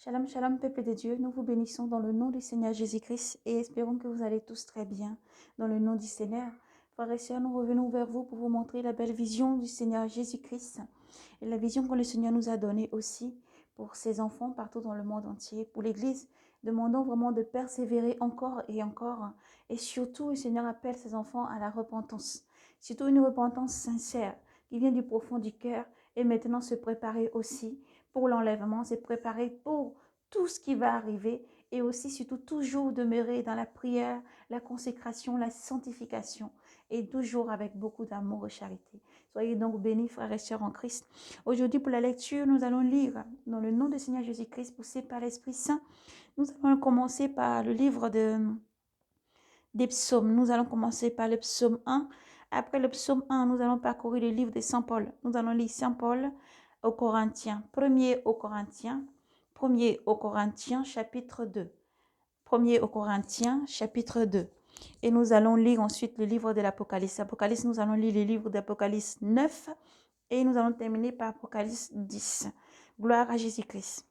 Shalom, shalom, peuple de Dieu. Nous vous bénissons dans le nom du Seigneur Jésus-Christ et espérons que vous allez tous très bien dans le nom du Seigneur. Frères et sœurs, nous revenons vers vous pour vous montrer la belle vision du Seigneur Jésus-Christ et la vision que le Seigneur nous a donnée aussi pour ses enfants partout dans le monde entier, pour l'Église. Demandons vraiment de persévérer encore et surtout le Seigneur appelle ses enfants à la repentance, surtout une repentance sincère qui vient du profond du cœur et maintenant se préparer aussi pour l'enlèvement, se préparer pour tout ce qui va arriver et aussi surtout toujours demeurer dans la prière, la consécration, la sanctification et toujours avec beaucoup d'amour et charité. Soyez donc bénis, frères et sœurs en Christ. Aujourd'hui, pour la lecture, nous allons lire dans le nom du Seigneur Jésus-Christ, poussé par l'Esprit Saint. Nous allons commencer par le livre des psaumes. Nous allons commencer par le psaume 1. Après le psaume 1, nous allons parcourir le livre de Saint Paul. Nous allons lire Saint Paul aux Corinthiens. Premier aux Corinthiens, chapitre 2. Premier aux Corinthiens, chapitre 2. Et nous allons lire ensuite le livre de l'Apocalypse. Apocalypse, nous allons lire le livre d'Apocalypse 9 et nous allons terminer par Apocalypse 10. Gloire à Jésus-Christ.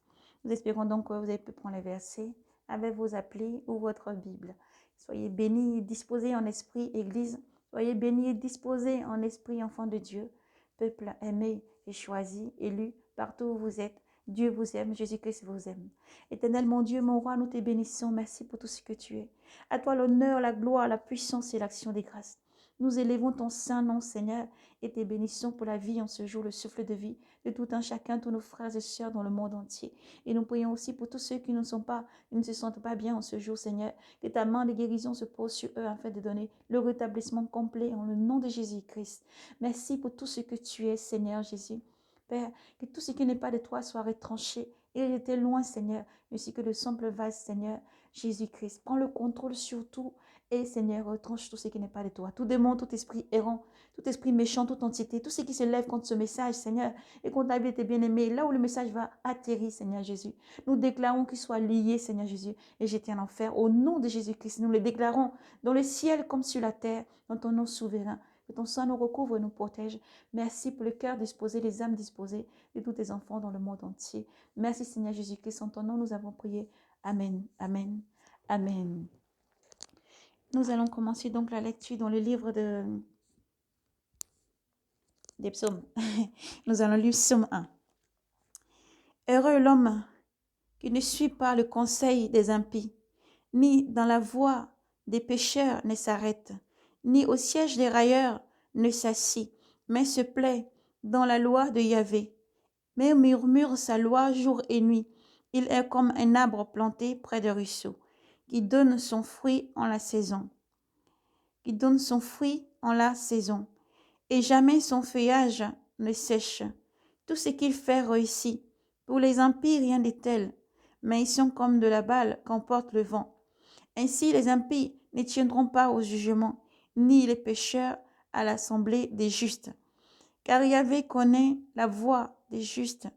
Nous espérons donc que vous avez pu prendre les versets avec vos applis ou votre Bible. Soyez bénis et disposés en esprit, Église. Soyez bénis et disposés en esprit, enfants de Dieu. Peuple aimé et choisi, élu, partout où vous êtes. Dieu vous aime, Jésus-Christ vous aime. Éternel mon Dieu, mon roi, nous te bénissons. Merci pour tout ce que tu es. À toi l'honneur, la gloire, la puissance et l'action des grâces. Nous élevons ton saint nom, Seigneur, et te bénissons pour la vie en ce jour, le souffle de vie de tout un chacun, tous nos frères et sœurs dans le monde entier. Et nous prions aussi pour tous ceux qui ne se sentent pas bien en ce jour, Seigneur, que ta main de guérison se pose sur eux afin de donner le rétablissement complet en le nom de Jésus-Christ. Merci pour tout ce que tu es, Seigneur Jésus. Père, que tout ce qui n'est pas de toi soit retranché et jeté loin, Seigneur, ainsi que le simple vase, Seigneur Jésus-Christ. Prends le contrôle sur tout et, Seigneur, retranche tout ce qui n'est pas de toi. Tout démon, tout esprit errant, tout esprit méchant, toute entité, tout ce qui se lève contre ce message, Seigneur, et contre la vie de tes bien-aimés, là où le message va atterrir, Seigneur Jésus. Nous déclarons qu'il soit lié, Seigneur Jésus, et jeté en enfer. Au nom de Jésus-Christ, nous le déclarons dans le ciel comme sur la terre, dans ton nom souverain. Que ton sang nous recouvre et nous protège. Merci pour le cœur disposé, les âmes disposées de tous tes enfants dans le monde entier. Merci, Seigneur Jésus-Christ. En ton nom, nous avons prié. Amen, amen, amen. Nous allons commencer donc la lecture dans le livre des psaumes. Nous allons lire psaume 1. Heureux l'homme qui ne suit pas le conseil des impies, ni dans la voie des pécheurs ne s'arrête, ni au siège des railleurs ne s'assit, mais se plaît dans la loi de Yahvé, mais murmure sa loi jour et nuit. Il est comme un arbre planté près des ruisseaux, qui donne son fruit en la saison, et jamais son feuillage ne sèche. Tout ce qu'il fait réussit. Pour les impies, rien n'est tel, mais ils sont comme de la balle qu'emporte le vent. Ainsi, les impies ne tiendront pas au jugement, ni les pécheurs à l'assemblée des justes. Car Yahvé connaît la voie des justes,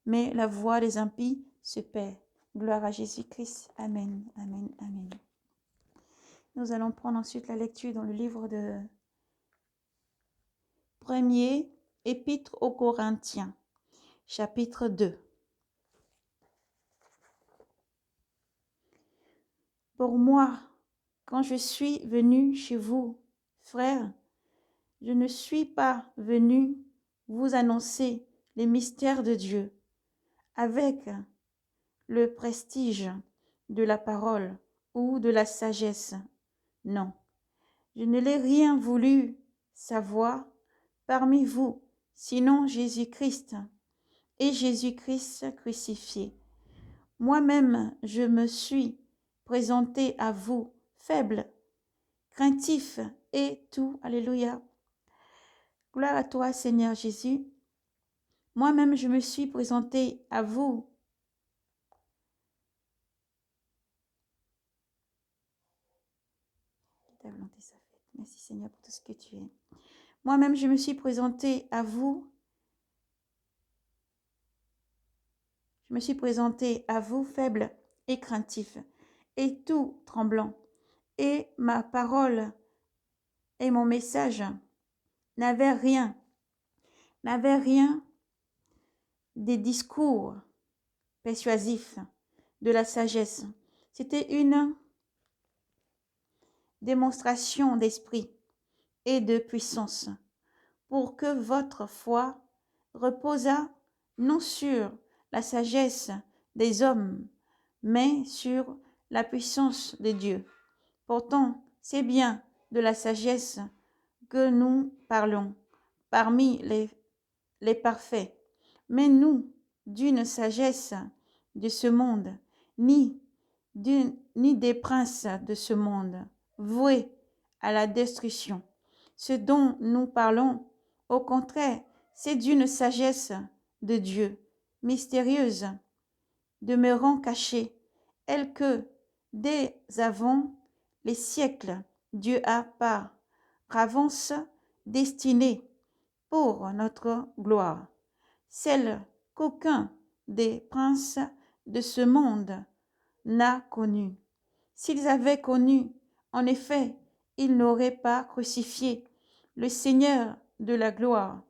mais la voie des impies se perd. Gloire à Jésus-Christ. Amen, amen, amen. Nous allons prendre ensuite la lecture dans le livre de Premier Épître aux Corinthiens, chapitre 2. Pour moi, quand je suis venu chez vous, frères, je ne suis pas venu vous annoncer les mystères de Dieu avec le prestige de la parole ou de la sagesse. Non, je ne l'ai rien voulu savoir parmi vous, sinon Jésus-Christ et Jésus-Christ crucifié. Moi-même, je me suis présenté à vous faible, craintif et tout. Alléluia. Gloire à toi, Seigneur Jésus. Moi-même, je me suis présenté à vous Merci Seigneur pour tout ce que tu es. Moi-même, je me suis présenté à vous. Je me suis présenté à vous faible et craintif, et tout tremblant. Et ma parole et mon message n'avaient rien des discours persuasifs, de la sagesse. C'était une démonstration d'esprit et de puissance pour que votre foi reposât non sur la sagesse des hommes, mais sur la puissance de Dieu. Pourtant, c'est bien de la sagesse que nous parlons parmi les parfaits, mais nous, d'une sagesse de ce monde, ni des princes de ce monde, voués à la destruction. Ce dont nous parlons, au contraire, c'est d'une sagesse de Dieu, mystérieuse, demeurant cachée, elle que, dès avant les siècles, Dieu a par avance destinée pour notre gloire, celle qu'aucun des princes de ce monde n'a connue. S'ils avaient connu, en effet, ils n'auraient pas crucifié le Seigneur de la gloire.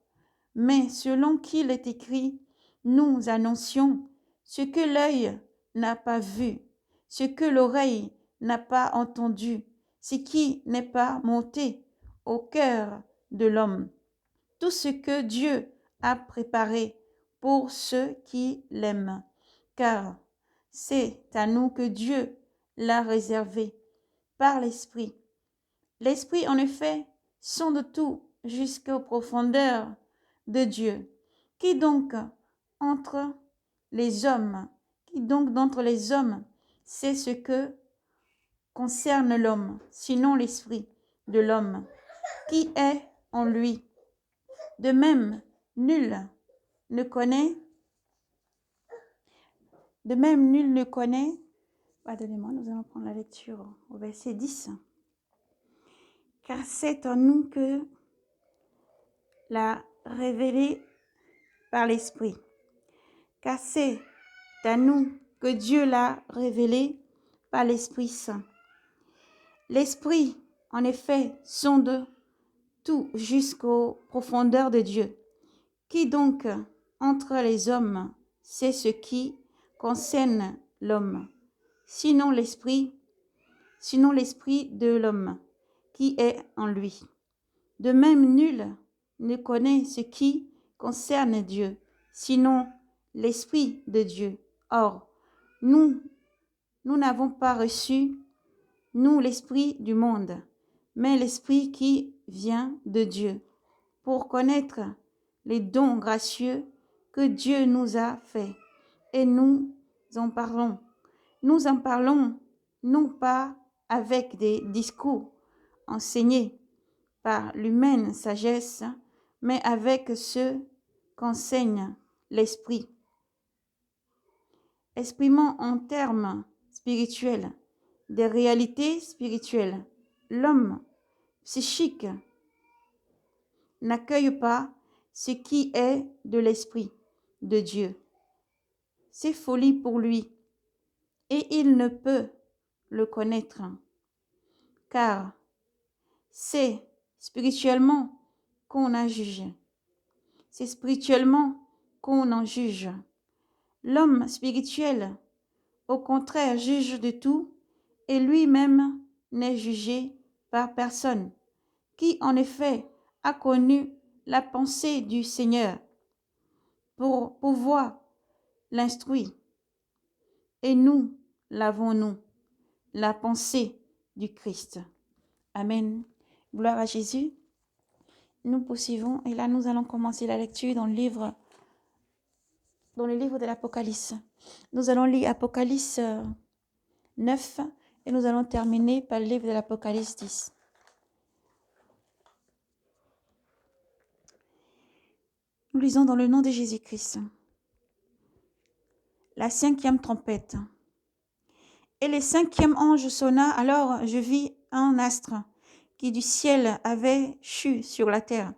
Mais selon qu'il est écrit, nous annoncions ce que l'œil n'a pas vu, ce que l'oreille n'a pas entendu, ce qui n'est pas monté au cœur de l'homme. Tout ce que Dieu a préparé pour ceux qui l'aiment, car c'est à nous que Dieu l'a réservé par l'Esprit. L'Esprit, en effet, sonde tout jusqu'aux profondeurs de Dieu. Qui donc entre les hommes, qui donc d'entre les hommes sait ce que concerne l'homme, sinon l'Esprit de l'homme, qui est en lui? De même, nul ne connaît, pardonnez-moi, nous allons prendre la lecture au verset 10. Car c'est en nous que l'a révélé par l'Esprit. Car c'est à nous que Dieu l'a révélé par l'Esprit Saint. L'Esprit, en effet, sonde tout jusqu'aux profondeurs de Dieu. Qui donc entre les hommes sait ce qui concerne l'homme, sinon l'Esprit de l'homme qui est en lui. De même, nul ne connaît ce qui concerne Dieu, sinon l'Esprit de Dieu. Or, nous n'avons pas reçu, nous, l'Esprit du monde, mais l'Esprit qui vient de Dieu, pour connaître les dons gracieux que Dieu nous a faits. Et nous en parlons. Nous en parlons non pas avec des discours enseignés par l'humaine sagesse, mais avec ceux qu'enseigne l'Esprit. Exprimant en termes spirituels des réalités spirituelles, l'homme psychique n'accueille pas ce qui est de l'Esprit de Dieu. C'est folie pour lui et il ne peut le connaître, car c'est spirituellement qu'on en juge. C'est spirituellement qu'on en juge. L'homme spirituel, au contraire, juge de tout et lui-même n'est jugé par personne, qui en effet a connu la pensée du Seigneur pour pouvoir l'instruire. Et nous l'avons-nous, la pensée du Christ. Amen. Gloire à Jésus. Nous poursuivons et là nous allons commencer la lecture dans le livre de l'Apocalypse. Nous allons lire Apocalypse 9 et nous allons terminer par le livre de l'Apocalypse 10. Nous lisons dans le nom de Jésus-Christ. La 5e trompette. Et le 5e ange sonna, alors je vis un astre qui du ciel avait chu sur la terre.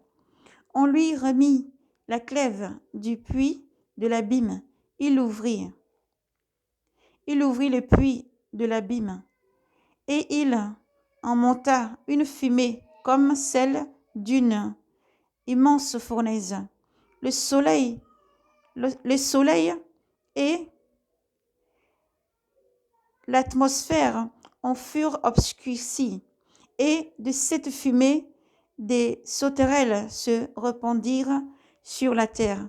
On lui remit la clef du puits de l'abîme. Il ouvrit le puits de l'abîme, et il en monta une fumée comme celle d'une immense fournaise. Le soleil et l'atmosphère en fut obscurcie, et de cette fumée, des sauterelles se répandirent sur la terre.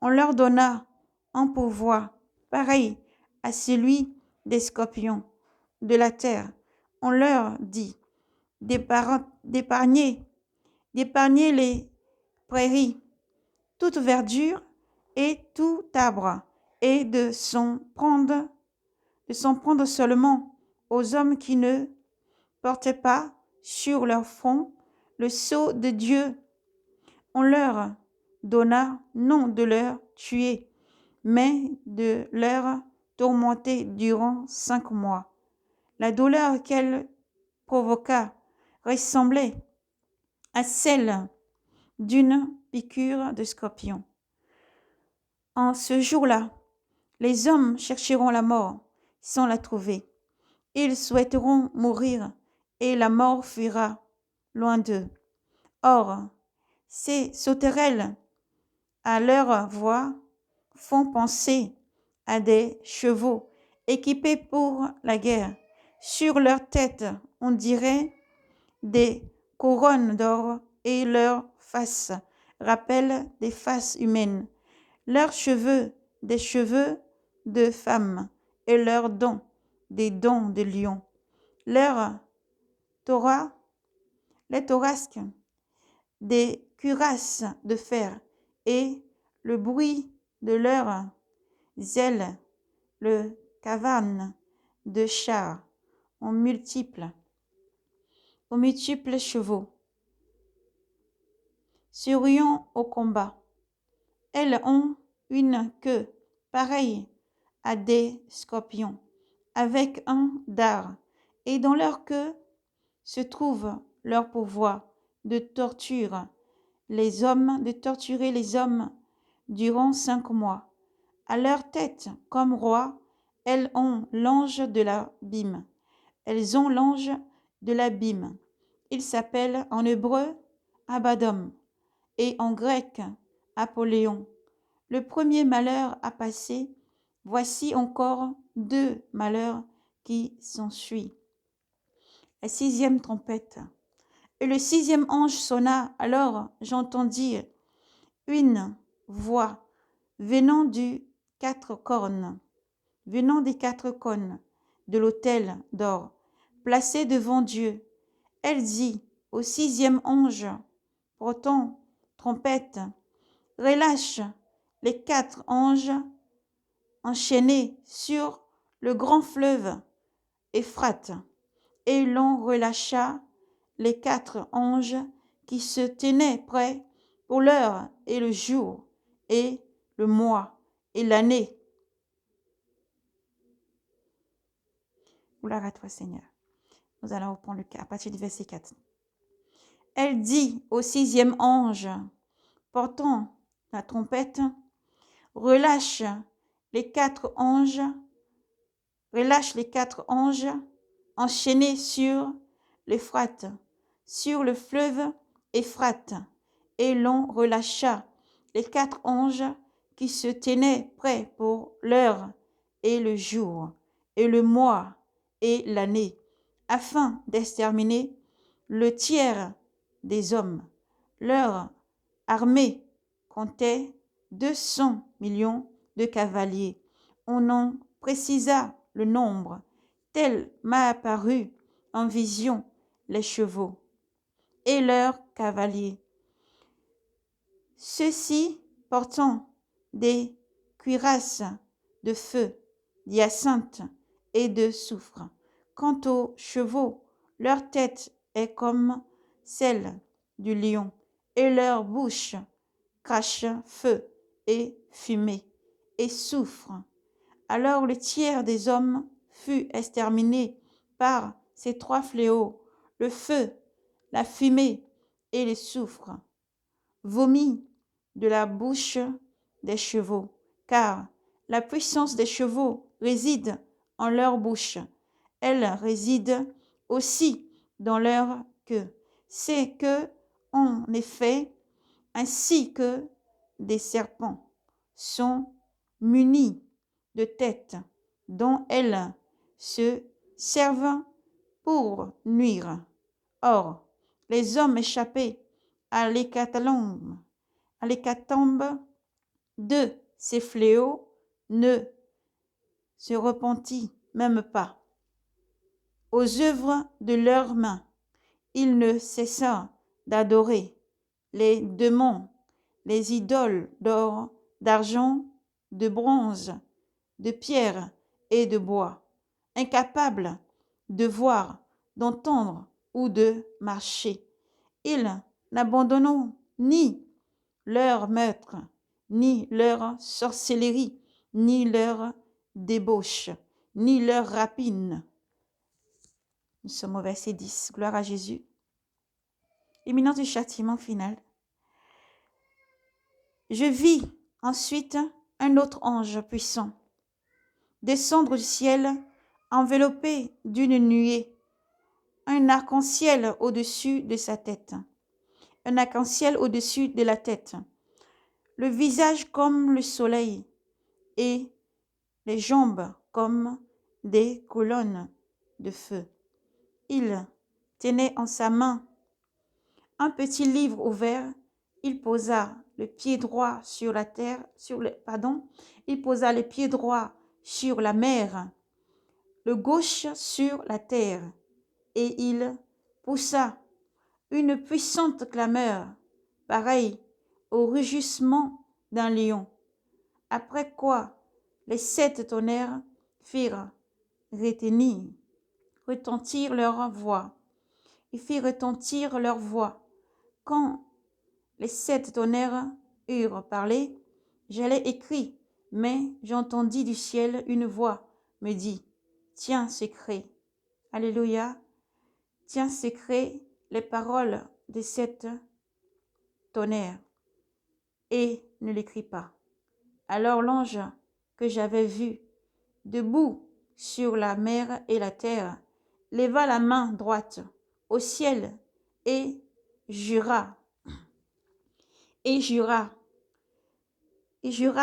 On leur donna un pouvoir pareil à celui des scorpions de la terre. On leur dit d'épargner les prairies, toute verdure et tout arbre, et de s'en prendre seulement aux hommes qui ne portaient pas sur leur front le sceau de Dieu. On leur donna non de leur tuer, mais de leur tourmenter durant 5 mois. La douleur qu'elle provoqua ressemblait à celle d'une piqûre de scorpion. En ce jour-là, les hommes chercheront la mort sans la trouver. Ils souhaiteront mourir et la mort fuira loin d'eux. Or, ces sauterelles, à leur voix, font penser à des chevaux équipés pour la guerre. Sur leur tête, on dirait des couronnes d'or et leurs faces rappellent des faces humaines. Leurs cheveux, des cheveux de femmes, et leurs dents, des dents de lion. Leurs les thorax, des cuirasses de fer, et le bruit de leurs ailes, le caverne de chars aux multiples chevaux. Surrions au combat. Elles ont une queue pareille à des scorpions, avec un dard, et dans leur queue se trouve leur pouvoir de torturer les hommes durant 5 mois. À leur tête, comme roi, elles ont l'ange de l'abîme. Elles ont l'ange de l'abîme. Il s'appelle en hébreu Abaddon et en grec Apollyon. Le premier malheur a passé, voici encore 2 malheurs qui s'ensuivent. La 6e trompette. Et le 6e ange sonna, alors j'entendis une voix venant des 4 cornes de l'autel d'or, placé devant Dieu. Elle dit au 6e ange, portant trompette, relâche les 4 anges enchaînés sur le grand fleuve Euphrate. Et l'on relâcha les 4 anges qui se tenaient prêts pour l'heure et le jour et le mois et l'année. Gloire à toi, Seigneur. Nous allons reprendre à partir du verset 4. Elle dit au 6e ange, portant la trompette, relâche les 4 anges enchaînés sur l'Euphrate, sur le fleuve Euphrate, et l'on relâcha les 4 anges qui se tenaient prêts pour l'heure et le jour et le mois et l'année, afin d'exterminer le tiers des hommes. Leur armée comptait 200 millions de cavaliers. On en précisa le nombre, tel m'a apparu en vision les chevaux et leurs cavaliers. Ceux-ci portant des cuirasses de feu, d'hyacinthe et de soufre. Quant aux chevaux, leur tête est comme celle du lion, et leur bouche crache feu et fumée et soufre. Alors le tiers des hommes fut exterminé par ces 3 fléaux, le feu, la fumée et le soufre, vomis de la bouche des chevaux, car la puissance des chevaux réside en leur bouche. Elle réside aussi dans leur queue. C'est que, en effet, ainsi que des serpents sont munis de têtes dont elles se servent pour nuire. Or, les hommes échappés à l'hécatombe de ces fléaux ne se repentit même pas. Aux œuvres de leurs mains, ils ne cessèrent d'adorer les démons, les idoles d'or, d'argent, de bronze, de pierre et de bois, incapables de voir, d'entendre ou de marcher. Ils n'abandonnèrent ni leur maître, ni leur sorcellerie, ni leur débauche, ni leur rapine. Nous sommes au verset 10. Gloire à Jésus. Imminence du châtiment final. Je vis ensuite un autre ange puissant descendre du ciel, enveloppé d'une nuée, un arc-en-ciel au-dessus de sa tête, un arc-en-ciel au-dessus de la tête, le visage comme le soleil et les jambes comme des colonnes de feu. Il tenait en sa main un petit livre ouvert. Il posa le pied droit sur la terre, il posa le pied droit sur la mer, le gauche sur la terre, et il poussa une puissante clameur, pareille au rugissement d'un lion. Après quoi, les 7 tonnerres firent retentir leur voix. Ils firent retentir leur voix. Quand les 7 tonnerres eurent parlé, j'allais écrit, mais j'entendis du ciel une voix me dit, tiens secret, alléluia, tiens secret les paroles des 7 tonnerres, et ne l'écris pas. Alors l'ange que j'avais vu, debout sur la mer et la terre, leva la main droite au ciel et jura,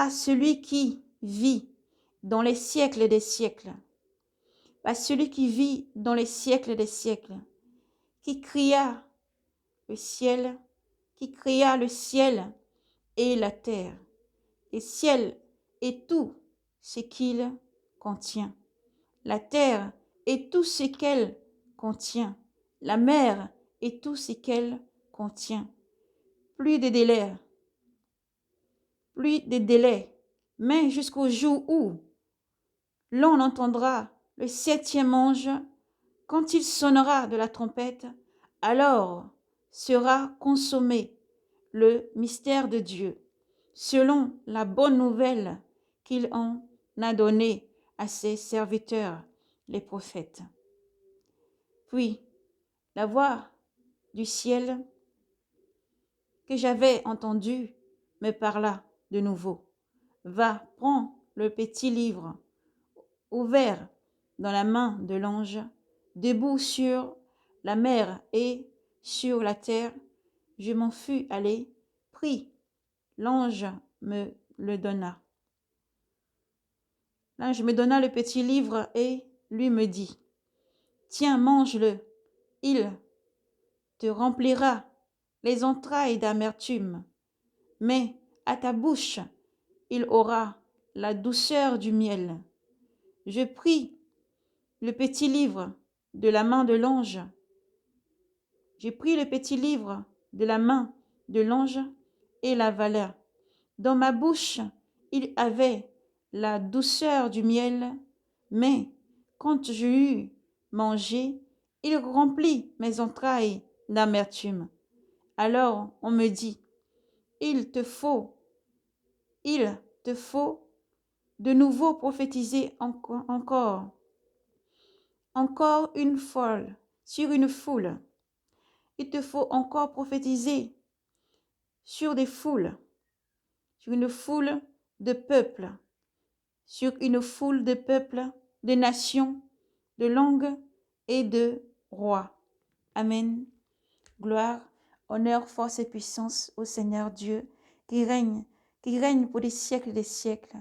celui qui vit dans les siècles des siècles, à celui qui vit dans les siècles des siècles, qui créa le ciel et la terre, le ciel et tout ce qu'il contient, la terre et tout ce qu'elle contient, la mer et tout ce qu'elle contient. Plus de délai, mais jusqu'au jour où l'on entendra le 7e ange, quand il sonnera de la trompette, alors sera consommé le mystère de Dieu, selon la bonne nouvelle qu'il en a donnée à ses serviteurs, les prophètes. Puis, la voix du ciel que j'avais entendue me parla de nouveau. Va, prends le petit livre ouvert dans la main de l'ange, debout sur la mer et sur la terre. Je m'en fus allé, pris. L'ange me le donna. L'ange me donna le petit livre et lui me dit, tiens, mange-le, il te remplira les entrailles d'amertume, mais à ta bouche, il aura la douceur du miel. Je pris le petit livre de la main de l'ange. J'ai pris le petit livre de la main de l'ange et l'avala. Dans ma bouche, il avait la douceur du miel, mais quand je eus mangé, il remplit mes entrailles d'amertume. Alors on me dit, il te faut de nouveau prophétiser encore une foule, sur une foule. Il te faut encore prophétiser sur des foules, sur une foule de peuples, sur une foule de peuples, de nations, de langues et de rois. Amen. Gloire, honneur, force et puissance au Seigneur Dieu qui règne pour des siècles et des siècles.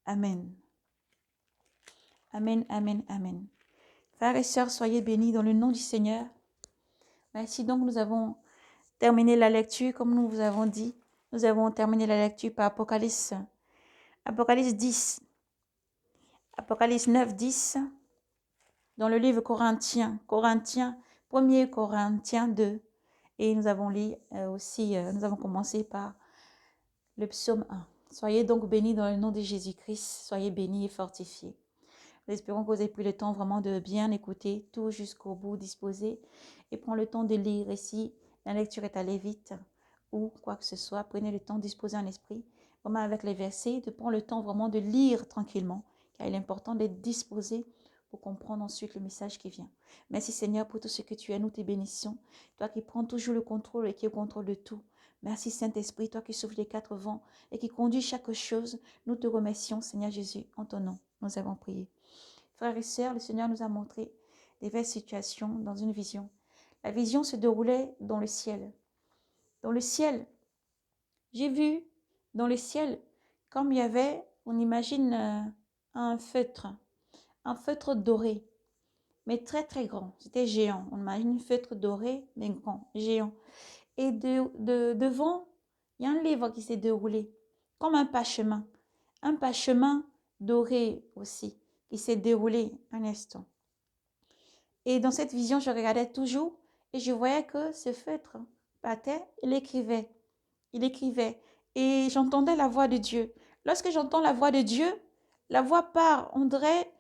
Amen. Amen, amen, amen. Frères et sœurs, soyez bénis dans le nom du Seigneur. Merci donc, nous avons terminé la lecture, comme nous vous avons dit. Nous avons terminé la lecture par Apocalypse. Apocalypse 10. Apocalypse 9, 10. Dans le livre Corinthiens. 1er Corinthiens 2. Et nous avons lu aussi, nous avons commencé par le psaume 1. Soyez donc bénis dans le nom de Jésus-Christ. Soyez bénis et fortifiés. Nous espérons que vous avez pris le temps vraiment de bien écouter, tout jusqu'au bout, disposer et prendre le temps de lire. Et si la lecture est allée vite ou quoi que ce soit, prenez le temps de disposer un esprit, vraiment avec les versets, de prendre le temps vraiment de lire tranquillement, car il est important d'être disposé pour comprendre ensuite le message qui vient. Merci Seigneur pour tout ce que tu es, nous te bénissons. Toi qui prends toujours le contrôle et qui es au contrôle de tout. Merci Saint-Esprit, toi qui souffles les quatre vents et qui conduis chaque chose. Nous te remercions Seigneur Jésus, en ton nom. Nous avons prié. Frères et sœurs, le Seigneur nous a montré diverses situations dans une vision. La vision se déroulait dans le ciel. Dans le ciel, j'ai vu dans le ciel comme il y avait, on imagine un feutre doré, mais très très grand. C'était géant. On imagine un feutre doré, mais grand, géant. Et devant, il y a un livre qui s'est déroulé, comme un parchemin doré aussi, qui s'est déroulé un instant. Et dans cette vision, je regardais toujours et je voyais que ce feutre battait, il écrivait. Il écrivait. Et j'entendais la voix de Dieu. Lorsque j'entends la voix de Dieu, la voix part, on dirait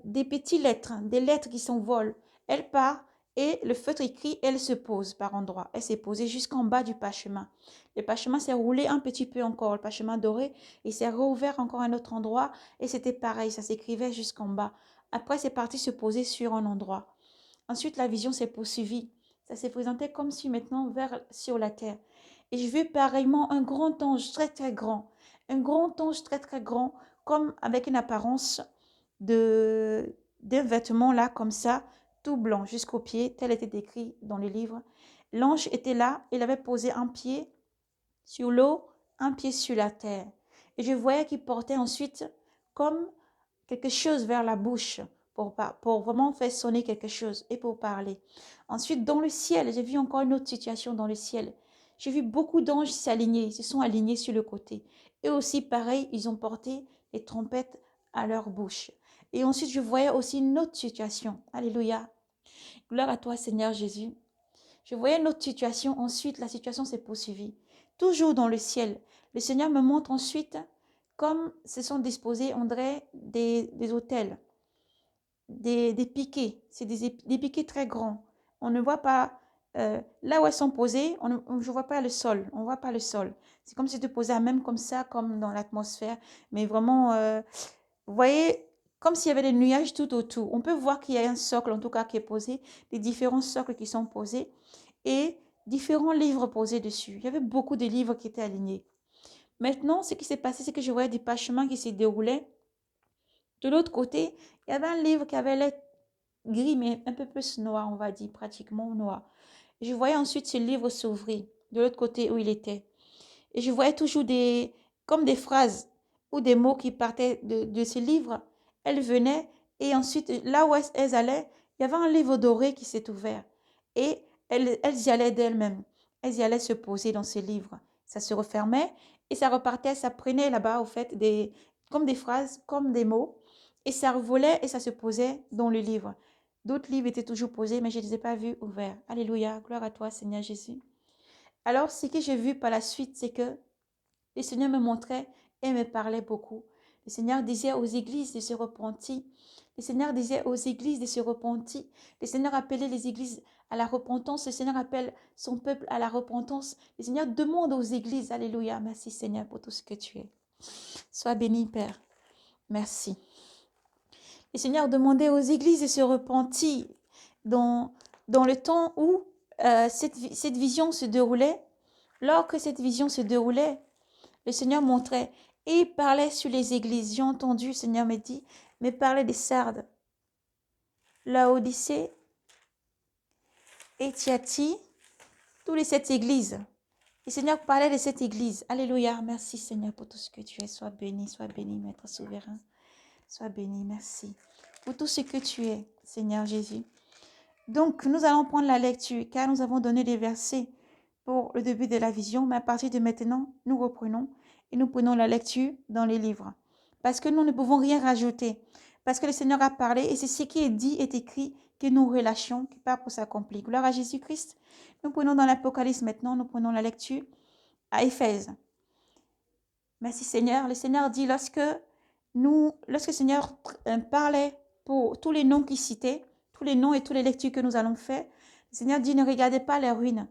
des petites lettres, des lettres qui s'envolent. Elle part et le feutre écrit, elle se pose par endroits. Elle s'est posée jusqu'en bas du parchemin. Le parchemin s'est roulé un petit peu encore, le parchemin doré, et s'est rouvert encore à un autre endroit. Et c'était pareil, ça s'écrivait jusqu'en bas. Après, c'est parti se poser sur un endroit. Ensuite, la vision s'est poursuivie. Ça s'est présenté comme si maintenant vers sur la terre. Et je vis pareillement un grand ange très très grand. Un grand ange très très grand, comme avec une apparence d'un vêtement là, comme ça, tout blanc jusqu'aux pieds, tel était écrit dans le livre. L'ange était là, il avait posé un pied sur l'eau, un pied sur la terre. Et je voyais qu'il portait ensuite comme quelque chose vers la bouche pour vraiment faire sonner quelque chose et pour parler. Ensuite, dans le ciel, j'ai vu encore une autre situation dans le ciel. J'ai vu beaucoup d'anges s'aligner, se sont alignés sur le côté. Et aussi, pareil, ils ont porté les trompettes à leur bouche. Et ensuite, je voyais aussi une autre situation. Alléluia. Gloire à toi, Seigneur Jésus. Je voyais une autre situation. Ensuite, la situation s'est poursuivie. Toujours dans le ciel. Le Seigneur me montre ensuite comme se sont disposés, on dirait des autels, des piquets. C'est des piquets très grands. On ne voit pas, là où elles sont posées, je ne vois pas le sol. On ne voit pas le sol. C'est comme si tu posais même comme ça, comme dans l'atmosphère. Mais vraiment, vous voyez, comme s'il y avait des nuages tout autour. On peut voir qu'il y a un socle, en tout cas, qui est posé, des différents socles qui sont posés et différents livres posés dessus. Il y avait beaucoup de livres qui étaient alignés. Maintenant, ce qui s'est passé, c'est que je voyais des parchemins qui se déroulaient. De l'autre côté, il y avait un livre qui avait l'air gris, mais un peu plus noir, on va dire, pratiquement noir. Et je voyais ensuite ce livre s'ouvrir de l'autre côté où il était. Et je voyais toujours comme des phrases ou des mots qui partaient de ce livre. Elles venaient et ensuite, là où elles allaient, il y avait un livre doré qui s'est ouvert. Et elles y allaient d'elles-mêmes. Elles y allaient se poser dans ce livre. Ça se refermait et ça repartait, ça prenait là-bas, au fait, comme des phrases, comme des mots. Et ça revolait et ça se posait dans le livre. D'autres livres étaient toujours posés, mais je ne les ai pas vus ouverts. Alléluia, gloire à toi, Seigneur Jésus. Alors, ce que j'ai vu par la suite, c'est que le Seigneur me montrait et me parlait beaucoup. Le Seigneur disait aux églises de se repentir. Le Seigneur disait aux églises de se repentir. Le Seigneur appelait les églises à la repentance. Le Seigneur appelle son peuple à la repentance. Le Seigneur demande aux églises, alléluia, merci Seigneur pour tout ce que tu es. Sois béni, Père. Merci. Le Seigneur demandait aux églises de se repentir dans le temps où cette vision se déroulait. Lors que cette vision se déroulait, le Seigneur montrait et il parlait sur les églises. J'ai entendu, le Seigneur me dit, mais parlait des Sardes, Laodicée et Thyatire, tous les 7 églises. Le Seigneur parlait de cette église. Alléluia. Merci Seigneur pour tout ce que tu es. Sois béni, Maître souverain. Sois béni, merci. pour tout ce que tu es, Seigneur Jésus. Donc, nous allons prendre la lecture, car nous avons donné des versets pour le début de la vision, mais à partir de maintenant, nous reprenons et nous prenons la lecture dans les livres. Parce que nous ne pouvons rien rajouter. Parce que le Seigneur a parlé et c'est ce qui est dit et écrit que nous relâchons, qui part pour s'accomplir. Gloire à Jésus-Christ. Nous prenons dans l'Apocalypse maintenant, nous prenons la lecture à Éphèse. Merci Seigneur. Le Seigneur dit lorsque le Seigneur parlait pour tous les noms qu'il citait, tous les noms et toutes les lectures que nous allons faire, le Seigneur dit ne regardez pas les ruines.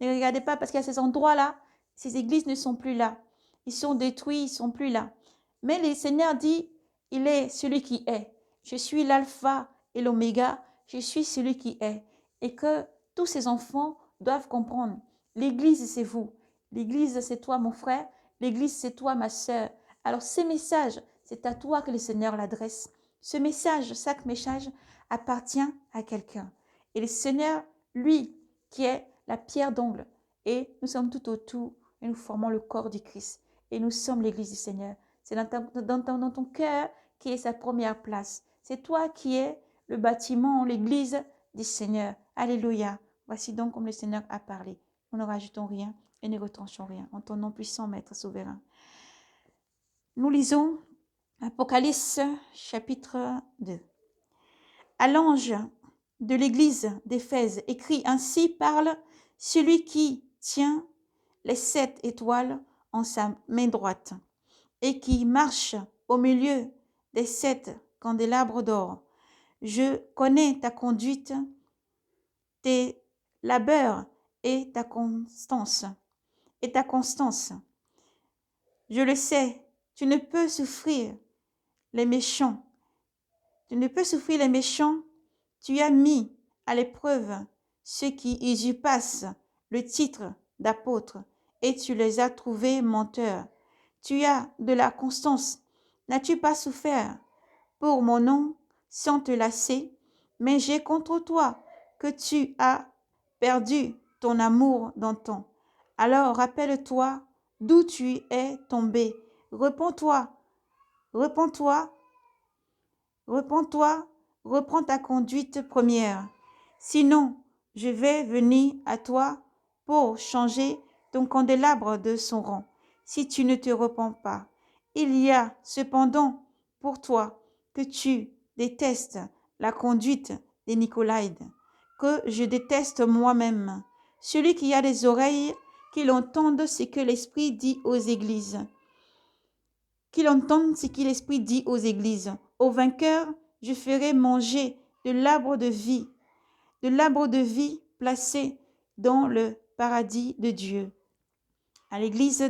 Ne regardez pas parce qu'à ces endroits-là, ces églises ne sont plus là. Ils sont détruits, ils ne sont plus là. Mais le Seigneur dit, il est celui qui est. Je suis l'alpha et l'oméga. Je suis celui qui est. Et que tous ces enfants doivent comprendre. L'église, c'est vous. L'église, c'est toi, mon frère. L'église, c'est toi, ma sœur. Alors, ce message, c'est à toi que le Seigneur l'adresse. Ce message, chaque message appartient à quelqu'un. Et le Seigneur, lui, qui est la pierre d'angle, et nous sommes tout autour, et nous formons le corps du Christ. Et nous sommes l'église du Seigneur. C'est dans ton cœur qui est sa première place. C'est toi qui es le bâtiment, l'église du Seigneur. Alléluia. Voici donc comme le Seigneur a parlé. Nous ne rajoutons rien et ne retranchons rien. En ton nom puissant, Maître souverain. Nous lisons Apocalypse chapitre 2. À l'ange de l'église d'Éphèse, écrit ainsi parle celui qui tient les 7 étoiles en sa main droite et qui marche au milieu des 7 candélabres d'or. Je connais ta conduite, tes labeurs et ta constance. Je le sais, tu ne peux souffrir les méchants. Tu as mis à l'épreuve ceux qui usurpassent le titre d'apôtre et tu les as trouvés menteurs. Tu as de la constance. N'as-tu pas souffert pour mon nom sans te lasser? Mais j'ai contre toi que tu as perdu ton amour d'antan. Alors rappelle-toi d'où tu es tombé. Repends-toi, reprends ta conduite première. Sinon, je vais venir à toi pour changer ton candélabre de son rang, si tu ne te repens pas. Il y a cependant pour toi que tu détestes la conduite des Nicolaïdes, que je déteste moi-même. Celui qui a des oreilles, qu'il entende ce que l'Esprit dit aux églises. Qu'il entende ce que l'Esprit dit aux églises. Au vainqueur, je ferai manger de l'arbre de vie placé dans le paradis de Dieu. À l'église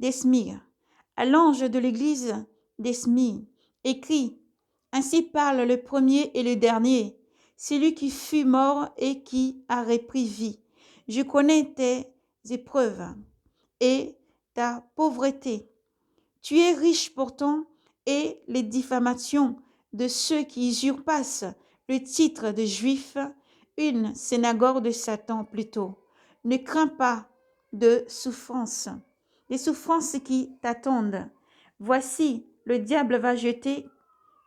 d'Esmir, à l'ange de l'église d'Esmir, écrit, ainsi parle le premier et le dernier, celui qui fut mort et qui a repris vie. Je connais tes épreuves et ta pauvreté. Tu es riche pourtant et les diffamations de ceux qui usurpassent le titre de juif, une synagogue de Satan plutôt. Ne crains pas de souffrances, des souffrances qui t'attendent. Voici, le diable va jeter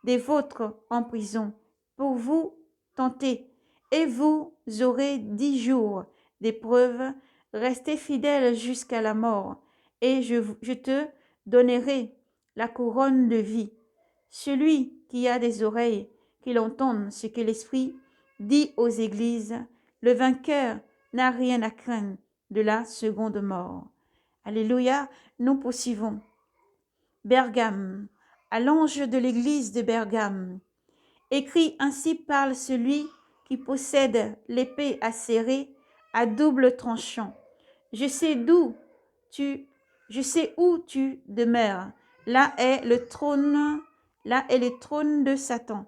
des vôtres en prison pour vous tenter, et vous aurez 10 jours d'épreuve. Restez fidèles jusqu'à la mort, et je te donnerai la couronne de vie. Celui qui a des oreilles, qu'il entende ce que l'Esprit dit aux églises, le vainqueur n'a rien à craindre de la seconde mort. Alléluia, nous poursuivons. Bergame, à l'ange de l'église de Bergame. Écrit ainsi parle celui qui possède l'épée acérée à double tranchant. Je sais où tu demeures. Là est le trône de Satan.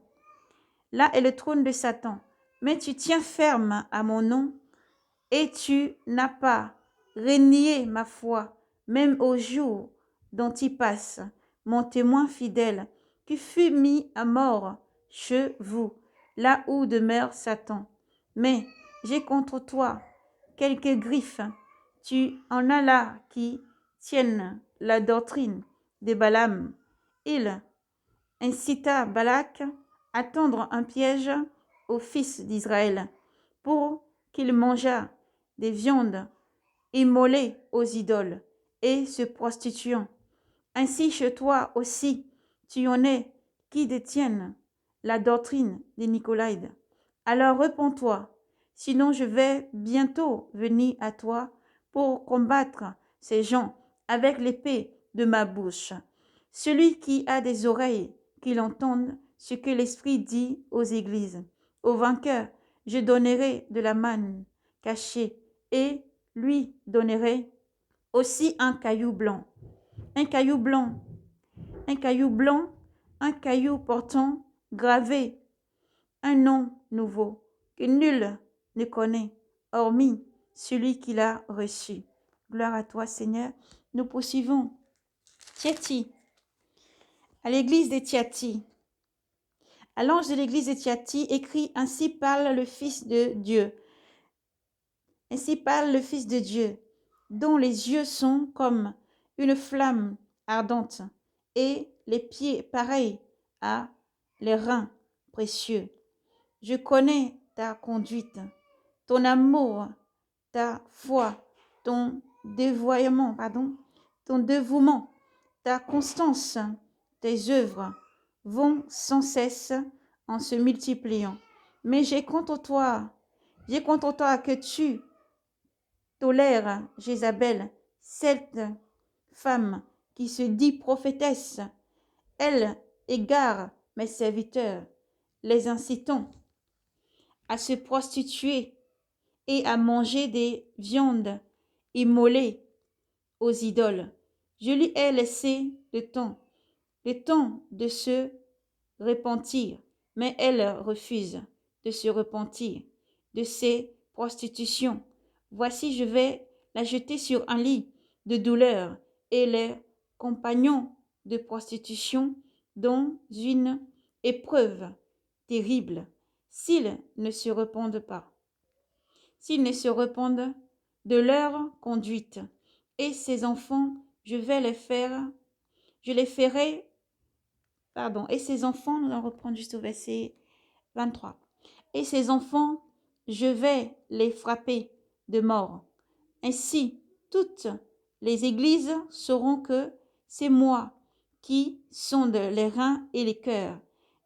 Là est le trône de Satan. Mais tu tiens ferme à mon nom et tu n'as pas renié ma foi, même au jour d'Antipas, mon témoin fidèle, qui fut mis à mort chez vous, là où demeure Satan. Mais j'ai contre toi quelques griffes. Tu en as là qui tiennent la doctrine de Balaam. Il incita Balak à tendre un piège aux fils d'Israël pour qu'ils mangeaient des viandes immolées aux idoles et se prostituant. Ainsi chez toi aussi, tu en es qui détiennent la doctrine des Nicolaïdes. Alors réponds-toi, sinon je vais bientôt venir à toi pour combattre ces gens avec l'épée de ma bouche. Celui qui a des oreilles, qu'il entende ce que l'Esprit dit aux églises. Au vainqueur, je donnerai de la manne cachée et lui donnerai aussi un caillou blanc. Un caillou blanc, un caillou blanc, un caillou portant gravé un nom nouveau que nul ne connaît, hormis celui qui l'a reçu. Gloire à toi, Seigneur. Nous poursuivons. Tiati, à l'église de Tiati. À l'ange de l'église de Tiati, écrit: Ainsi parle le Fils de Dieu. Ainsi parle le Fils de Dieu, dont les yeux sont comme une flamme ardente et les pieds pareils à les reins précieux. Je connais ta conduite, ton amour, ta foi, ton ton dévouement, ta constance, tes œuvres vont sans cesse en se multipliant. Mais j'ai contre toi que tu tolères Jézabel, cette femme qui se dit prophétesse. Elle égare mes serviteurs, les incitant à se prostituer et à manger des viandes immolées aux idoles. Je lui ai laissé le temps de se repentir, mais elle refuse de se repentir de ses prostitutions. Voici, je vais la jeter sur un lit de douleur et les compagnons de prostitution dans une épreuve terrible, s'ils ne se répandent pas. S'ils ne se répandent de leur conduite. Et ces enfants, je les ferai, et ces enfants, nous allons reprendre juste au verset 23. Et ces enfants, je vais les frapper de mort. Ainsi, toutes les églises sauront que c'est moi qui sonde les reins et les cœurs.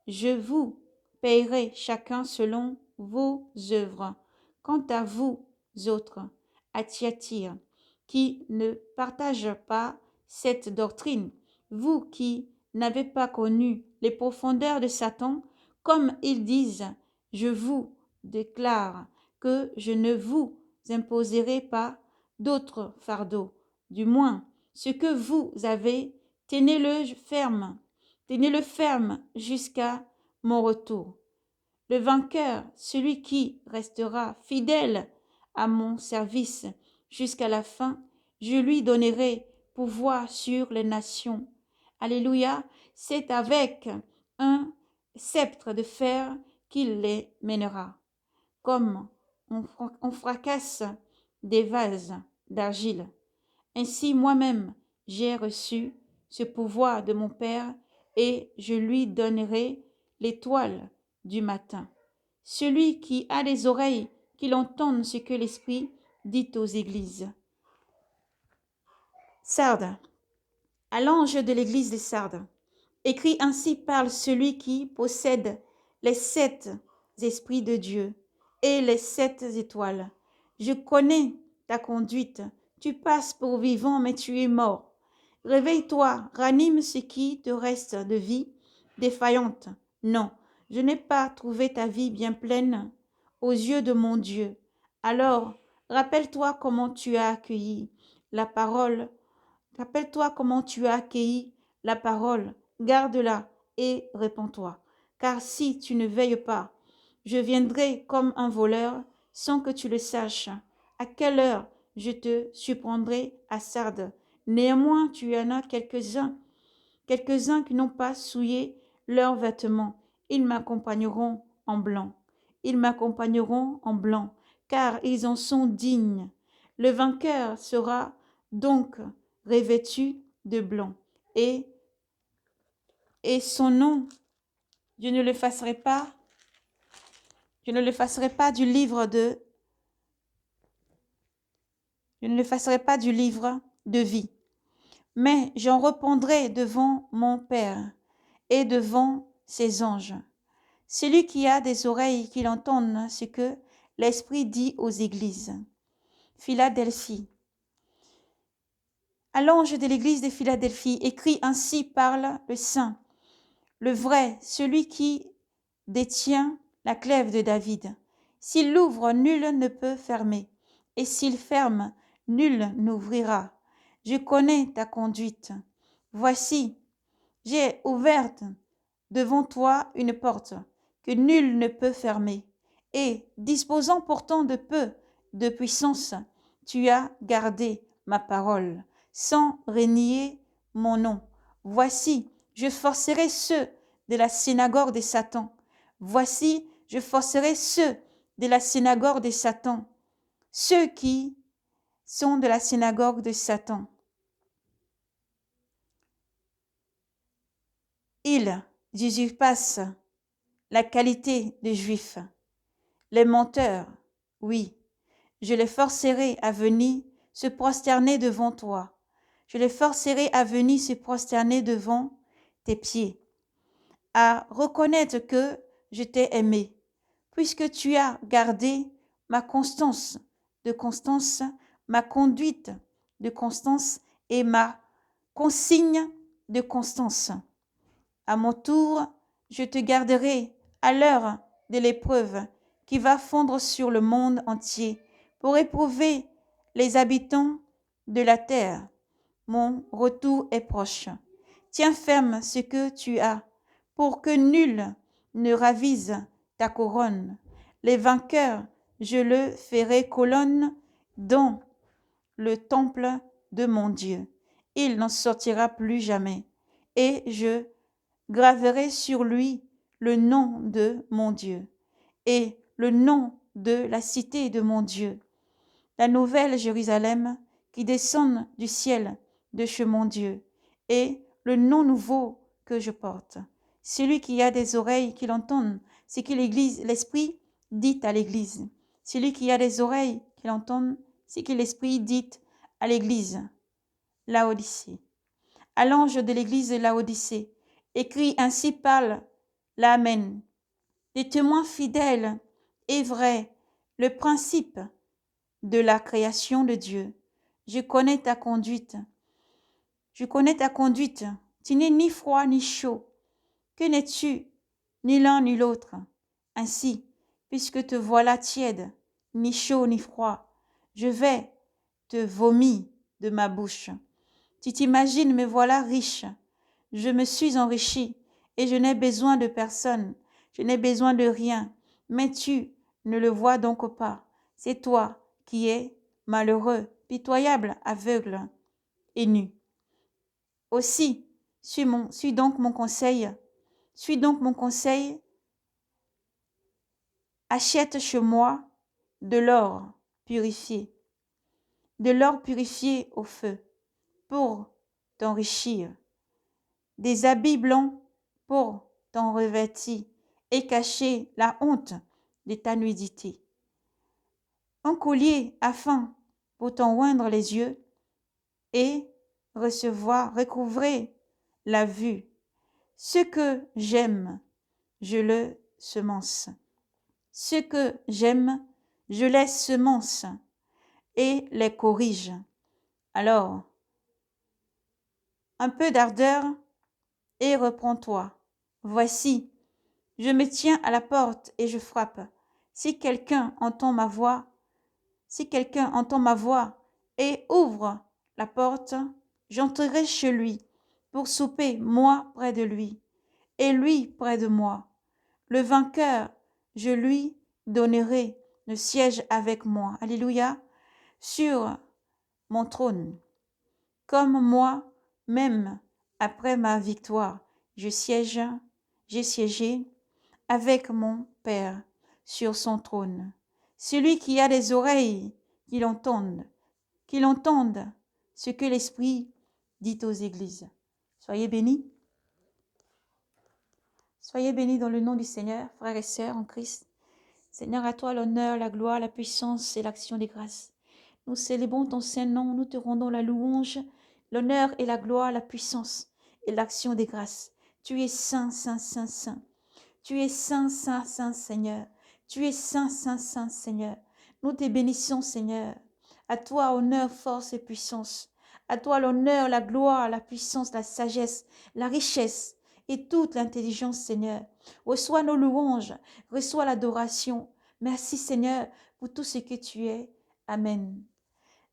Je vous paierai chacun selon vos œuvres. Quant à vous autres, à Thyatire, qui ne partagent pas cette doctrine, vous qui n'avez pas connu les profondeurs de Satan, comme ils disent, je vous déclare que je ne vous imposerai pas d'autres fardeaux. Du moins, ce que vous avez, tenez-le ferme jusqu'à mon retour. Le vainqueur, celui qui restera fidèle à mon service jusqu'à la fin, je lui donnerai pouvoir sur les nations. Alléluia, c'est avec un sceptre de fer qu'il les mènera, comme on fracasse des vases d'argile. Ainsi moi-même j'ai reçu ce pouvoir de mon Père et je lui donnerai l'étoile du matin. Celui qui a des oreilles, qu'il entende ce que l'Esprit dit aux églises. Sardes, à l'ange de l'église de Sardes, écrit: Ainsi parle celui qui possède les 7 esprits de Dieu et les 7 étoiles. Je connais ta conduite. Tu passes pour vivant, mais tu es mort. Réveille-toi, ranime ce qui te reste de vie défaillante. Non, je n'ai pas trouvé ta vie bien pleine aux yeux de mon Dieu. Alors, rappelle-toi comment tu as accueilli la parole. Rappelle-toi comment tu as accueilli la parole. Garde-la et réponds-toi. Car si tu ne veilles pas, je viendrai comme un voleur sans que tu le saches. À quelle heure je te surprendrai à Sardes. Néanmoins, tu en as quelques-uns qui n'ont pas souillé leurs vêtements. Ils m'accompagneront en blanc. Ils m'accompagneront en blanc, car ils en sont dignes. Le vainqueur sera donc revêtu de blanc, et son nom Je ne l'effacerai pas. Je ne l'effacerai pas du livre de. Je ne l'effacerai pas du livre de vie. Mais j'en répondrai devant mon Père et devant ses anges. Celui qui a des oreilles qu'il entende ce que l'Esprit dit aux églises. Philadelphie. À l'ange de l'église de Philadelphie, écrit ainsi parle le Saint, le vrai, celui qui détient la clef de David. S'il l'ouvre, nul ne peut fermer, et s'il ferme, nul n'ouvrira. Je connais ta conduite. Voici, j'ai ouverte devant toi une porte que nul ne peut fermer, et, disposant pourtant de peu de puissance, tu as gardé ma parole, sans renier mon nom. Voici, je forcerai ceux de la synagogue de Satan. Voici, je forcerai ceux de la synagogue de Satan, ceux qui sont de la synagogue de Satan. Ils usurpent la qualité de juifs. Les menteurs, oui, je les forcerai à venir se prosterner devant toi. Je les forcerai à venir se prosterner devant tes pieds, à reconnaître que je t'ai aimé, puisque tu as gardé ma constance, ma conduite de constance et ma consigne de constance. À mon tour, je te garderai à l'heure de l'épreuve qui va fondre sur le monde entier pour éprouver les habitants de la terre. Mon retour est proche. Tiens ferme ce que tu as, pour que nul ne ravise ta couronne. Les vainqueurs, je le ferai colonne dans le temple de mon Dieu. Il n'en sortira plus jamais. Et je graverai sur lui le nom de mon Dieu et le nom de la cité de mon Dieu, la nouvelle Jérusalem qui descend du ciel de chez mon Dieu, et le nom nouveau que je porte. Celui qui a des oreilles qu'il entende ce que l'Esprit dit à l'Église. Celui qui a des oreilles qu'il entende ce que l'Esprit dit à l'Église. Laodicée. À l'ange de l'Église de Laodicée, écrit ainsi parle l'Amen, des témoins fidèles et vrais, le principe de la création de Dieu. Je connais ta conduite. Je connais ta conduite. Tu n'es ni froid ni chaud. Que n'es-tu, ni l'un ni l'autre? Ainsi, puisque te voilà tiède, ni chaud ni froid, je vais te vomir de ma bouche. Tu t'imagines, me voilà riche. Je me suis enrichi et je n'ai besoin de personne. Je n'ai besoin de rien. Mais tu ne le vois donc pas. C'est toi qui es malheureux, pitoyable, aveugle et nu. Aussi, suis donc mon conseil. Suis donc mon conseil. Achète chez moi de l'or purifié. De l'or purifié au feu pour t'enrichir. Des habits blancs pour t'en revêtir et cacher la honte de ta nudité. Un collier afin pour t'en oindre les yeux et recouvrer la vue. Ce que j'aime, je le semence. Ce que j'aime, je les semence et les corrige. Alors, un peu d'ardeur et reprends-toi. Voici, je me tiens à la porte et je frappe. Si quelqu'un entend ma voix et ouvre la porte, j'entrerai chez lui pour souper, moi près de lui, et lui près de moi. Le vainqueur, je lui donnerai le siège avec moi. Alléluia. Sur mon trône. Comme moi, même après ma victoire, j'ai siégé avec mon Père sur son trône. Celui qui a des oreilles, qu'il entende ce que l'Esprit dit aux églises. Soyez bénis. Soyez bénis dans le nom du Seigneur, frères et sœurs en Christ. Seigneur, à toi l'honneur, la gloire, la puissance et l'action des grâces. Nous célébrons ton Saint-Nom, nous te rendons la louange, l'honneur et la gloire, la puissance et l'action des grâces. Tu es saint, saint, saint, saint. Tu es saint, saint, saint, Seigneur. Tu es saint, saint, saint, Seigneur. Nous te bénissons, Seigneur. À toi, honneur, force et puissance. À toi, l'honneur, la gloire, la puissance, la sagesse, la richesse et toute l'intelligence, Seigneur. Reçois nos louanges, reçois l'adoration. Merci, Seigneur, pour tout ce que tu es. Amen.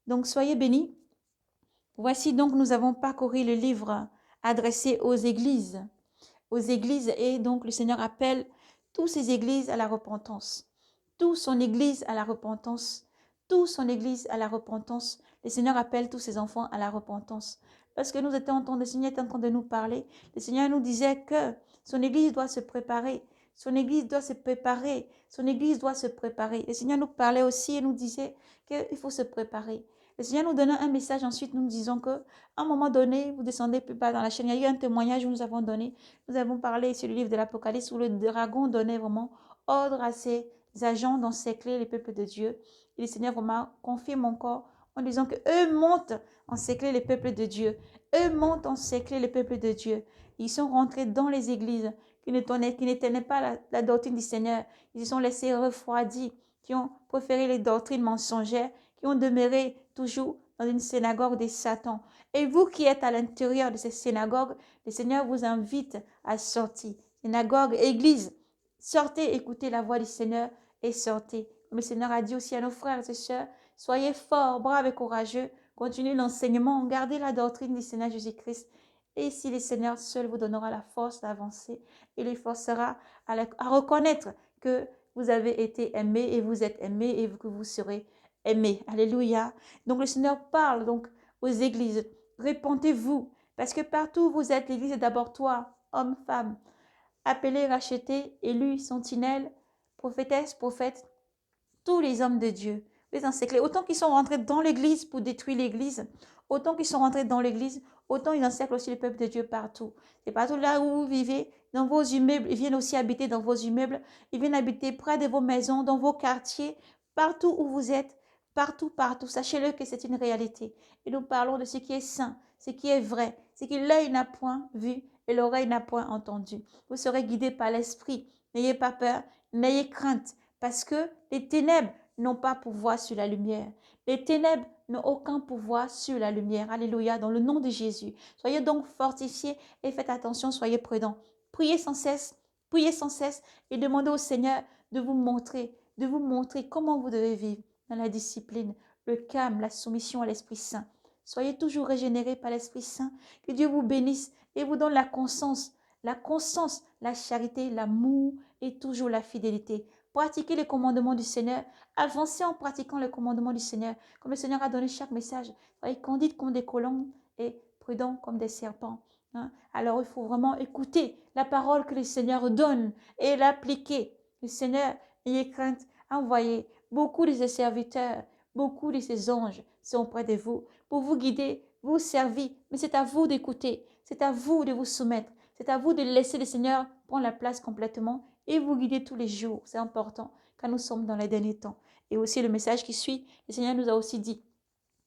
Donc, soyez bénis. Voici donc, nous avons parcouru le livre adressé aux églises. Et donc le Seigneur appelle toutes ces églises à la repentance. Toute son église à la repentance. Toute son église à la repentance. Le Seigneur appelle tous ses enfants à la repentance. Parce que nous étions en train, le Seigneur était en train de nous parler. Le Seigneur nous disait que son église doit se préparer. Son église doit se préparer. Son église doit se préparer. Le Seigneur nous parlait aussi et nous disait qu'il faut se préparer. Le Seigneur nous donnait un message ensuite, nous disons que à un moment donné, vous descendez plus bas dans la chaîne. Il y a eu un témoignage où nous avons donné. Nous avons parlé sur le livre de l'Apocalypse où le dragon donnait vraiment ordre à ses agents d'encercler les peuples de Dieu. Et le Seigneur vraiment confirme encore en disant qu'eux montent encercler les peuples de Dieu. Eux montent encercler les peuples de Dieu. Ils sont rentrés dans les églises qui ne tenaient pas la doctrine du Seigneur. Ils se sont laissés refroidis, qui ont préféré les doctrines mensongères, qui ont demeuré toujours dans une synagogue des Satans. Et vous qui êtes à l'intérieur de ces synagogues, le Seigneur vous invite à sortir. Synagogue, église, sortez, écoutez la voix du Seigneur et sortez. Comme le Seigneur a dit aussi à nos frères et sœurs, soyez forts, braves et courageux, continuez l'enseignement, gardez la doctrine du Seigneur Jésus-Christ. Et si le Seigneur seul vous donnera la force d'avancer, il les forcera à reconnaître que vous avez été aimé et vous êtes aimé et que vous serez aimé. Alléluia. Donc le Seigneur parle donc aux églises. Répentez-vous, parce que partout où vous êtes, l'église est d'abord toi, homme, femme, appelé, racheté, élu, sentinelle, prophétesse, prophète, tous les hommes de Dieu, les encerclés, autant qu'ils sont rentrés dans l'église pour détruire l'église, autant qu'ils sont rentrés dans l'église, autant ils encerclent aussi le peuple de Dieu partout. C'est partout là où vous vivez, dans vos immeubles, ils viennent aussi habiter dans vos immeubles, ils viennent habiter près de vos maisons, dans vos quartiers, partout où vous êtes, partout, partout. Sachez-le que c'est une réalité. Et nous parlons de ce qui est saint, ce qui est vrai, ce que l'œil n'a point vu et l'oreille n'a point entendu. Vous serez guidés par l'esprit. N'ayez pas peur, n'ayez crainte, parce que les ténèbres n'ont pas pouvoir sur la lumière. Les ténèbres n'ont aucun pouvoir sur la lumière. Alléluia, dans le nom de Jésus. Soyez donc fortifiés et faites attention, soyez prudents. Priez sans cesse et demandez au Seigneur de vous montrer comment vous devez vivre dans la discipline, le calme, la soumission à l'Esprit Saint. Soyez toujours régénérés par l'Esprit Saint. Que Dieu vous bénisse et vous donne la conscience, la charité, l'amour et toujours la fidélité. Pratiquez les commandements du Seigneur. Avancez en pratiquant les commandements du Seigneur. Comme le Seigneur a donné chaque message. Soyez candides comme des colombes et prudents comme des serpents. Alors il faut vraiment écouter la parole que le Seigneur donne et l'appliquer. Le Seigneur, ayez crainte, envoyez beaucoup de ses serviteurs, beaucoup de ses anges sont près de vous pour vous guider, vous servir. Mais c'est à vous d'écouter, c'est à vous de vous soumettre, c'est à vous de laisser le Seigneur prendre la place complètement et vous guider tous les jours. C'est important quand nous sommes dans les derniers temps. Et aussi le message qui suit, le Seigneur nous a aussi dit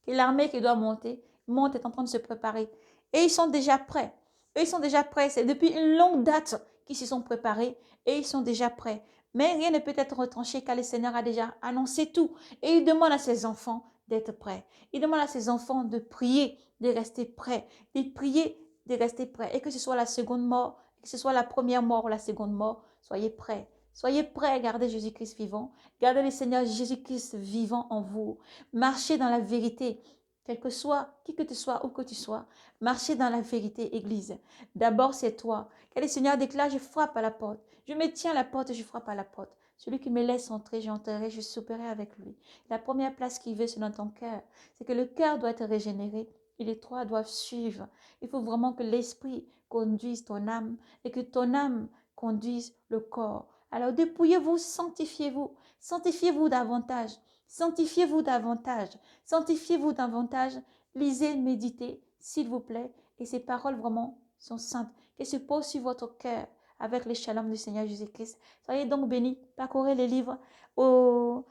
que l'armée qui doit monter, est en train de se préparer. Et ils sont déjà prêts. Eux, ils sont déjà prêts. C'est depuis une longue date qu'ils s'y sont préparés et ils sont déjà prêts. Mais rien ne peut être retranché car le Seigneur a déjà annoncé tout. Et il demande à ses enfants d'être prêts. Il demande à ses enfants de prier, de rester prêts. De prier, de rester prêts. Et que ce soit la seconde mort, que ce soit la première mort ou la seconde mort, soyez prêts. Soyez prêts à garder Jésus-Christ vivant. Gardez le Seigneur Jésus-Christ vivant en vous. Marchez dans la vérité. Quel que soit, qui que tu sois, où que tu sois, marchez dans la vérité, Église. D'abord, c'est toi. Car le Seigneur déclare, je frappe à la porte. Je me tiens à la porte et je frappe à la porte. Celui qui me laisse entrer, j'entrerai, je souperai avec lui. La première place qu'il veut, c'est dans ton cœur. C'est que le cœur doit être régénéré et les trois doivent suivre. Il faut vraiment que l'esprit conduise ton âme et que ton âme conduise le corps. Alors dépouillez-vous, sanctifiez-vous. Sanctifiez-vous davantage. Sanctifiez-vous davantage. Sanctifiez-vous davantage. Lisez, méditez, s'il vous plaît. Et ces paroles vraiment sont saintes. Qu'elles se posent sur votre cœur avec le shalom du Seigneur Jésus-Christ. Soyez donc bénis. Parcourez les livres, au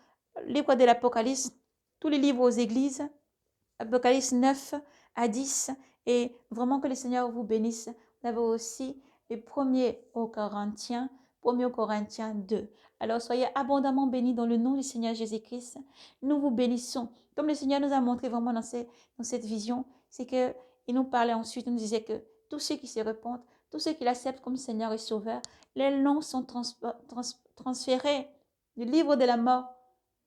livre de l'Apocalypse, tous les livres aux églises, Apocalypse 9 à 10, et vraiment que le Seigneur vous bénisse. Vous avez aussi le 1er aux Corinthiens 2. Alors soyez abondamment bénis dans le nom du Seigneur Jésus-Christ. Nous vous bénissons. Comme le Seigneur nous a montré vraiment dans cette vision, c'est qu'il nous parlait ensuite, il nous disait que tous ceux qui se repentent, tous ceux qui l'acceptent comme Seigneur et Sauveur, les noms sont transférés du livre de la mort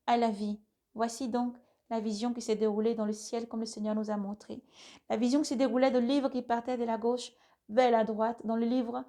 à la vie. Voici donc la vision qui s'est déroulée dans le ciel comme le Seigneur nous a montré. La vision qui s'est déroulée de livre qui partait de la gauche vers la droite, dans le livre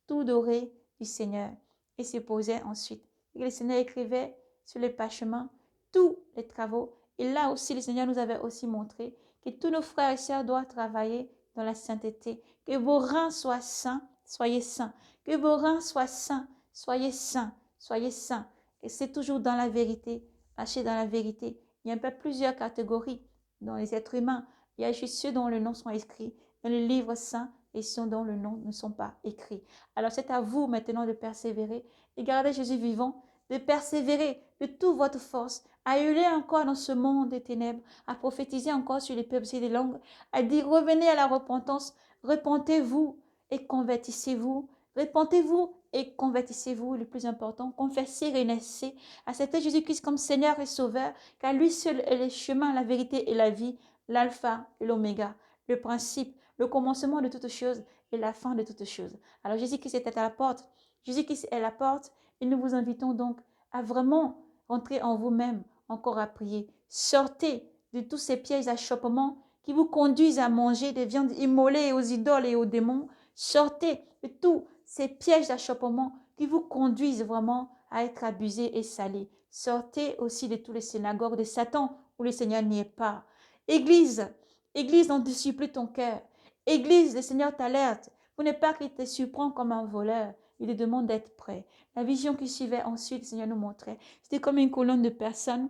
tout doré du Seigneur, et se posait ensuite. Et le Seigneur écrivait sur les parchemins tous les travaux. Et là aussi, le Seigneur nous avait aussi montré que tous nos frères et sœurs doivent travailler dans la sainteté. Que vos reins soient saints, soyez saints. Que vos reins soient saints, soyez saints, soyez saints. Et c'est toujours dans la vérité, marcher dans la vérité. Il y a un peu plusieurs catégories dans les êtres humains. Il y a juste ceux dont le nom sont inscrits dans le livre saint et ceux dont le nom ne sont pas écrits. Alors c'est à vous maintenant de persévérer, de garder Jésus vivant, de persévérer de toute votre force, à hurler encore dans ce monde des ténèbres, à prophétiser encore sur les peuples et les langues, à dire revenez à la repentance, repentez-vous et convertissez-vous, repentez-vous et convertissez-vous, le plus important, confessez, renaissez, acceptez Jésus-Christ comme Seigneur et Sauveur, car lui seul est le chemin, la vérité et la vie, l'alpha et l'oméga, le principe, le commencement de toutes choses et la fin de toutes choses. Alors Jésus-Christ est à la porte, Jésus-Christ est à la porte, et nous vous invitons donc à vraiment rentrer en vous-même, encore à prier. Sortez de tous ces pièges d'achoppement qui vous conduisent à manger des viandes immolées aux idoles et aux démons. Sortez de tous ces pièges d'achoppement qui vous conduisent vraiment à être abusés et salés. Sortez aussi de tous les synagogues de Satan où le Seigneur n'y est pas. Église, Église, on te supplie ton cœur. Église, le Seigneur t'alerte. Vous n'êtes pas qu'il te surprend comme un voleur. Il te demande d'être prêt. La vision qui suivait ensuite, le Seigneur nous montrait. C'était comme une colonne de personnes,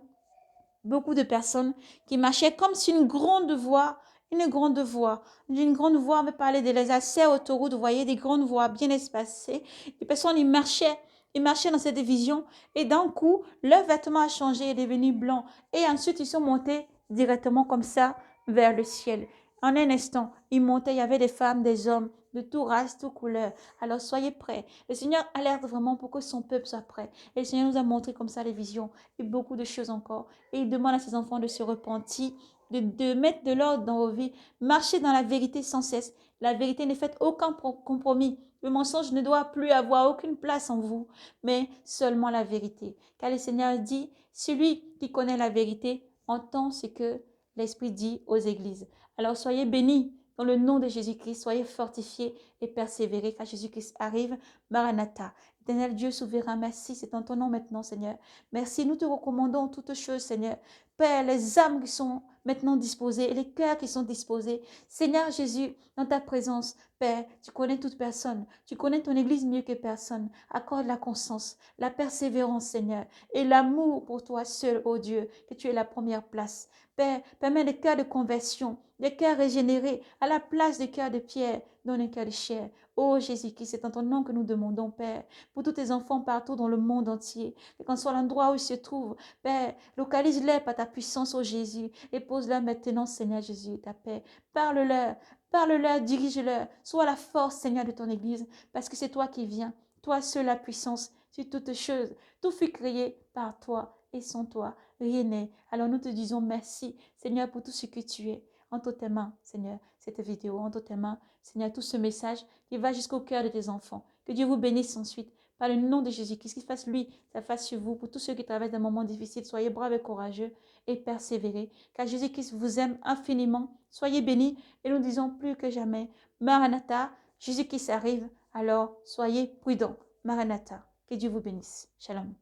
beaucoup de personnes qui marchaient comme si une grande voie, d'une grande voie, on veut parler de les accès autoroutes, vous voyez, des grandes voies bien espacées. Les personnes, ils marchaient dans cette vision et d'un coup, leur vêtement a changé, est devenu blanc. Et ensuite, ils sont montés directement comme ça vers le ciel. En un instant, ils montaient, il y avait des femmes, des hommes, de tout race, toute couleur. Alors soyez prêts. Le Seigneur alerte vraiment pour que son peuple soit prêt. Et le Seigneur nous a montré comme ça les visions et beaucoup de choses encore. Et il demande à ses enfants de se repentir, de mettre de l'ordre dans vos vies, marcher dans la vérité sans cesse. La vérité ne fait aucun compromis. Le mensonge ne doit plus avoir aucune place en vous, mais seulement la vérité. Car le Seigneur dit, celui qui connaît la vérité entend ce que l'Esprit dit aux églises. Alors soyez bénis dans le nom de Jésus-Christ, soyez fortifiés et persévérez car Jésus-Christ arrive. Maranatha. Éternel Dieu souverain, merci, c'est en ton nom maintenant, Seigneur. Merci, nous te recommandons toutes choses, Seigneur. Père, les âmes qui sont maintenant disposées et les cœurs qui sont disposés. Seigneur Jésus, dans ta présence, Père, tu connais toute personne. Tu connais ton Église mieux que personne. Accorde la conscience, la persévérance, Seigneur, et l'amour pour toi seul, ô Dieu, que tu es la première place. Père, permets des cœurs de conversion, des cœurs régénérés, à la place des cœurs de pierre, donne un cœur de chair. Ô Jésus-Christ, c'est en ton nom que nous demandons, Père, pour tous tes enfants partout dans le monde entier, que qu'en soit l'endroit où ils se trouvent, Père, localise-les par ta puissance, ô Jésus, et pose-leur maintenant, Seigneur Jésus, ta paix. Parle-leur, dirige-leur, sois la force, Seigneur, de ton Église, parce que c'est toi qui viens, toi seul la puissance sur toutes choses. Tout fut créé par toi et sans toi, rien n'est. Alors nous te disons merci, Seigneur, pour tout ce que tu es. Entre tes mains, Seigneur, cette vidéo, entre tes mains, Seigneur, tout ce message qui va jusqu'au cœur de tes enfants. Que Dieu vous bénisse ensuite. Par le nom de Jésus-Christ, qu'il fasse lui, sa face sur vous. Pour tous ceux qui traversent des moments difficiles, soyez braves et courageux et persévérez. Car Jésus-Christ vous aime infiniment. Soyez bénis et nous disons plus que jamais, Maranatha, Jésus-Christ arrive. Alors soyez prudents. Maranatha. Que Dieu vous bénisse. Shalom.